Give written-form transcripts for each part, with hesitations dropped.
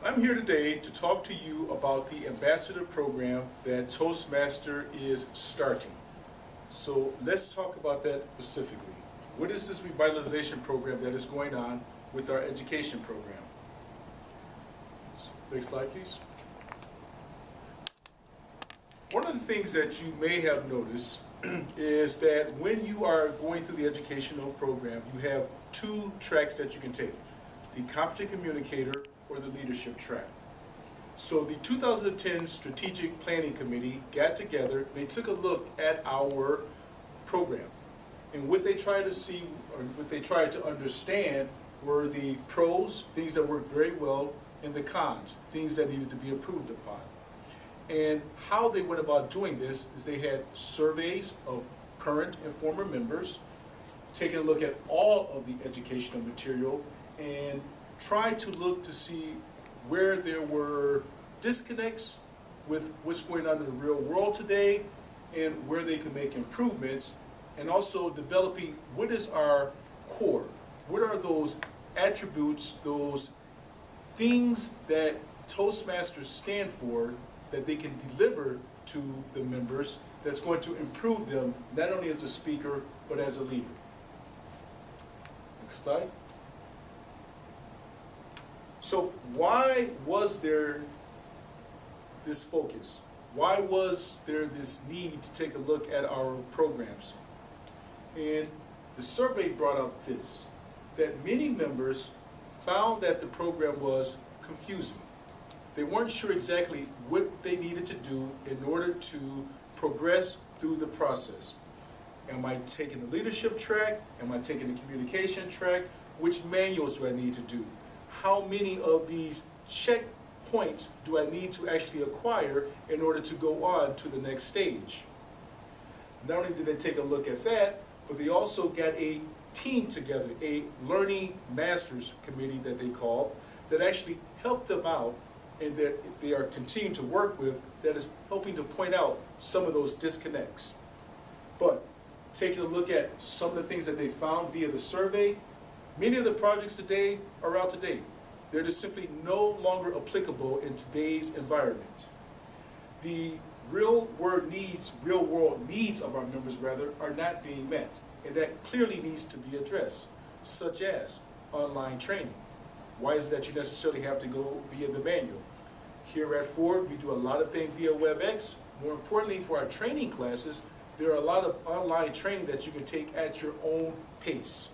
I'm here today to talk to you about the ambassador program that Toastmaster is starting. So let's talk about that specifically. What is this revitalization program that is going on with our education program? Next slide, please. One of the things that you may have noticed is that when you are going through the educational program, you have two tracks that you can take: the competent communicator or the leadership track. So the 2010 Strategic Planning Committee got together, they took a look at our program. And what they tried to see, or what they tried to understand, were the pros, things that worked very well, and the cons, things that needed to be improved upon. And how they went about doing this is they had surveys of current and former members, taking a look at all of the educational material, and tried to look to see where there were disconnects with what's going on in the real world today and where they can make improvements, and also developing what is our core, what are those attributes, those things that Toastmasters stand for, that they can deliver to the members that's going to improve them not only as a speaker but as a leader. Next slide. So why was there this focus? Why was there this need to take a look at our programs? And the survey brought up this, that many members found that the program was confusing. They weren't sure exactly what they needed to do in order to progress through the process. Am I taking the leadership track? Am I taking the communication track? Which manuals do I need to do? How many of these checkpoints do I need to actually acquire in order to go on to the next stage? Not only did they take a look at that, but they also got a team together, a learning masters committee that they call, that actually helped them out and that they are continuing to work with, that is helping to point out some of those disconnects. But taking a look at some of the things that they found via the survey, many of the projects today are out of date. They're just simply no longer applicable in today's environment. The real world needs of our members are not being met, and that clearly needs to be addressed, such as online training. Why is it that you necessarily have to go via the manual? Here at Ford, we do a lot of things via WebEx. More importantly, for our training classes, there are a lot of online training that you can take at your own pace.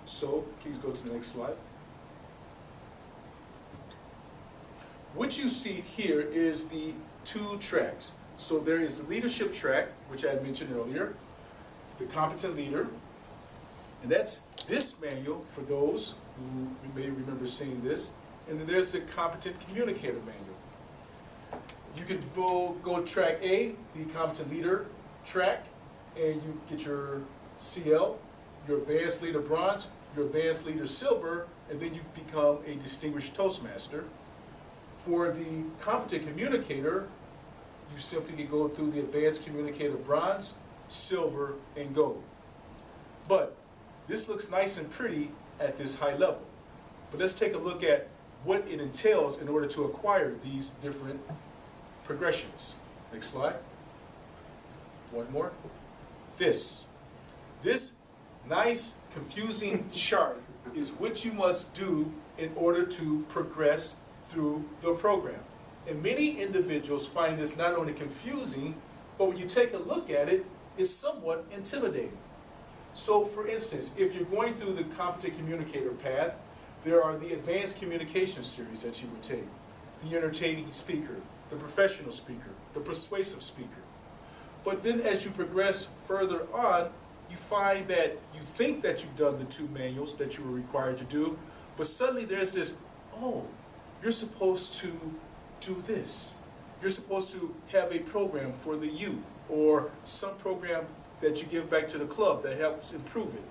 So, please go to the next slide. What you see here is the two tracks. So there is the leadership track, which I had mentioned earlier, the competent leader, and that's this manual for those who may remember seeing this. And then there's the competent communicator manual. You can go track A, the competent leader track, and you get your CL, your advanced leader bronze, your advanced leader silver, and then you become a distinguished Toastmaster. For the competent communicator, you simply can go through the advanced communicator bronze, silver, and gold. But this looks nice and pretty at this high level. But let's take a look at what it entails in order to acquire these different progressions. Next slide. One more. This nice, confusing chart is what you must do in order to progress through the program. And many individuals find this not only confusing, but when you take a look at it, it's somewhat intimidating. So for instance, if you're going through the competent communicator path, there are the advanced communication series that you would take, the entertaining speaker, the professional speaker, the persuasive speaker. But then as you progress further on, you find that you think that you've done the two manuals that you were required to do, but suddenly there's this, oh, you're supposed to do this. You're supposed to have a program for the youth, or some program that you give back to the club that helps improve it.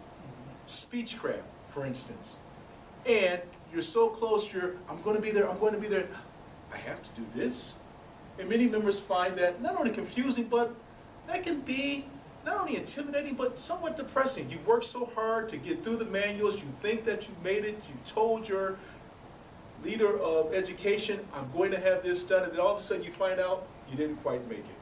Speechcraft, for instance. And you're so close, I'm going to be there, I have to do this. And many members find that not only confusing, but that can be not only intimidating, but somewhat depressing. You've worked so hard to get through the manuals, you think that you've made it, you've told your leader of education, I'm going to have this done, and then all of a sudden you find out you didn't quite make it.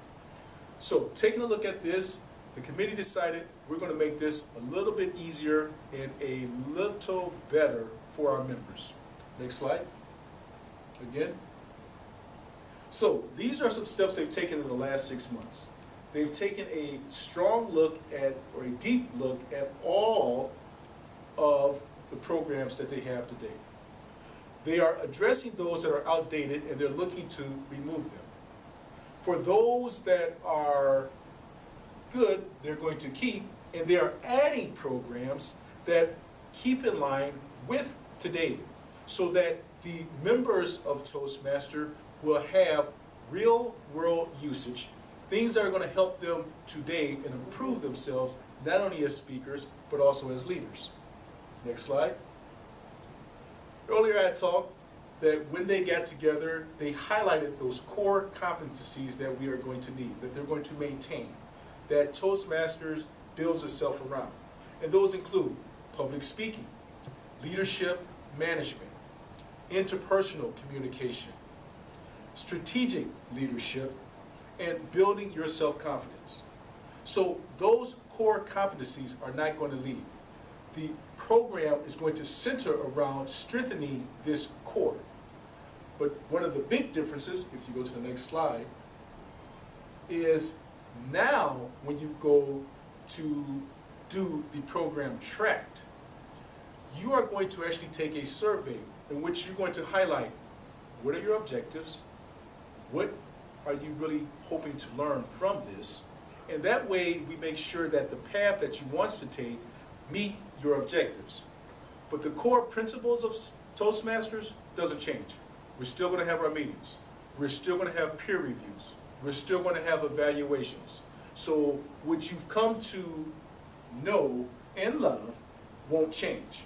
So taking a look at this, the committee decided we're going to make this a little bit easier and a little better for our members. Next slide. Again. So these are some steps they've taken in the last 6 months. They've taken a strong look at, or a deep look at all of the programs that they have today. They are addressing those that are outdated, and they're looking to remove them. For those that are good, they're going to keep, and they are adding programs that keep in line with today, so that the members of Toastmaster will have real world usage, things that are going to help them today and improve themselves, not only as speakers, but also as leaders. Next slide. Earlier I talked that when they got together, they highlighted those core competencies that we are going to need, that they're going to maintain, that Toastmasters builds itself around. And those include public speaking, leadership management, interpersonal communication, strategic leadership, and building your self-confidence. So those core competencies are not going to leave. The program is going to center around strengthening this core. But one of the big differences, if you go to the next slide, is now when you go to do the program tracked, you are going to actually take a survey in which you're going to highlight what are your objectives, what are you really hoping to learn from this, and that way we make sure that the path that you want to take meet your objectives. But the core principles of Toastmasters doesn't change. We're still going to have our meetings. We're still going to have peer reviews. We're still going to have evaluations. So what you've come to know and love won't change.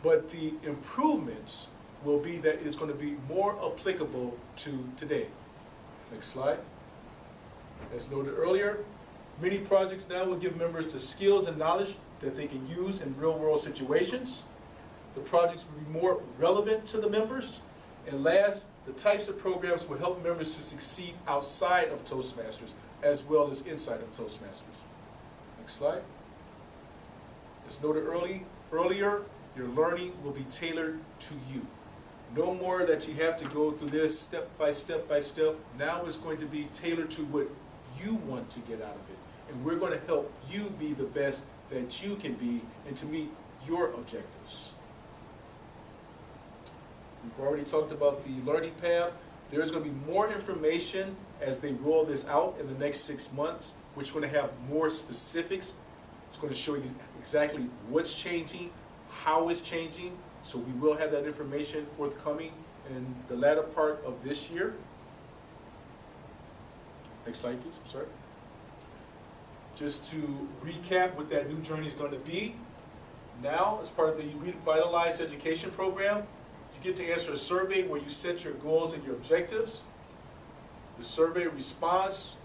But the improvements will be that it's going to be more applicable to today. Next slide. As noted earlier, many projects now will give members the skills and knowledge that they can use in real-world situations. The projects will be more relevant to the members. And last, the types of programs will help members to succeed outside of Toastmasters as well as inside of Toastmasters. Next slide. As noted earlier, your learning will be tailored to you. No more that you have to go through this step by step by step. Now it's going to be tailored to what you want to get out of it. And we're going to help you be the best that you can be and to meet your objectives. We've already talked about the learning path. There's going to be more information as they roll this out in the next 6 months, which is going to have more specifics. It's going to show you exactly what's changing, how it's changing. So we will have that information forthcoming in the latter part of this year. Next slide, please. I'm sorry. Just to recap what that new journey is going to be. Now, as part of the Revitalized Education Program, you get to answer a survey where you set your goals and your objectives. The survey response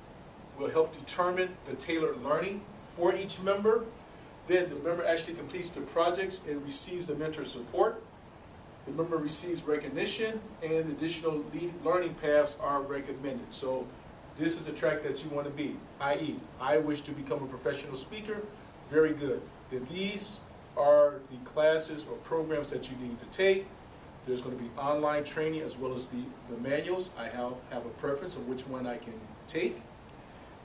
will help determine the tailored learning for each member. Then the member actually completes the projects and receives the mentor support. The member receives recognition, and additional learning paths are recommended. So this is the track that you want to be, i.e., I wish to become a professional speaker. Very good. Then these are the classes or programs that you need to take. There's going to be online training as well as the manuals. I have a preference of which one I can take.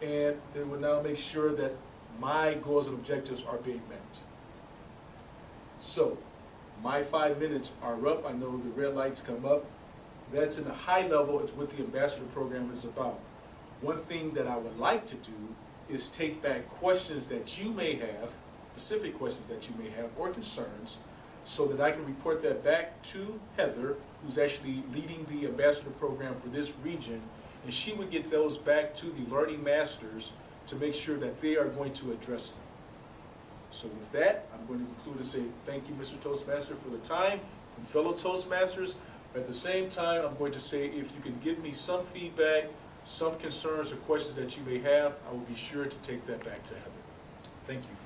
And they will now make sure that my goals and objectives are being met. So, my 5 minutes are up. I know the red lights come up. That's in a high level. It's what the ambassador program is about. One thing that I would like to do is take back questions that you may have, specific questions that you may have, or concerns, so that I can report that back to Heather, who's actually leading the ambassador program for this region, and she would get those back to the learning masters to make sure that they are going to address them. So with that, I'm going to conclude and say thank you, Mr. Toastmaster, for the time, and fellow Toastmasters. At the same time, I'm going to say if you can give me some feedback, some concerns or questions that you may have, I will be sure to take that back to Heather. Thank you.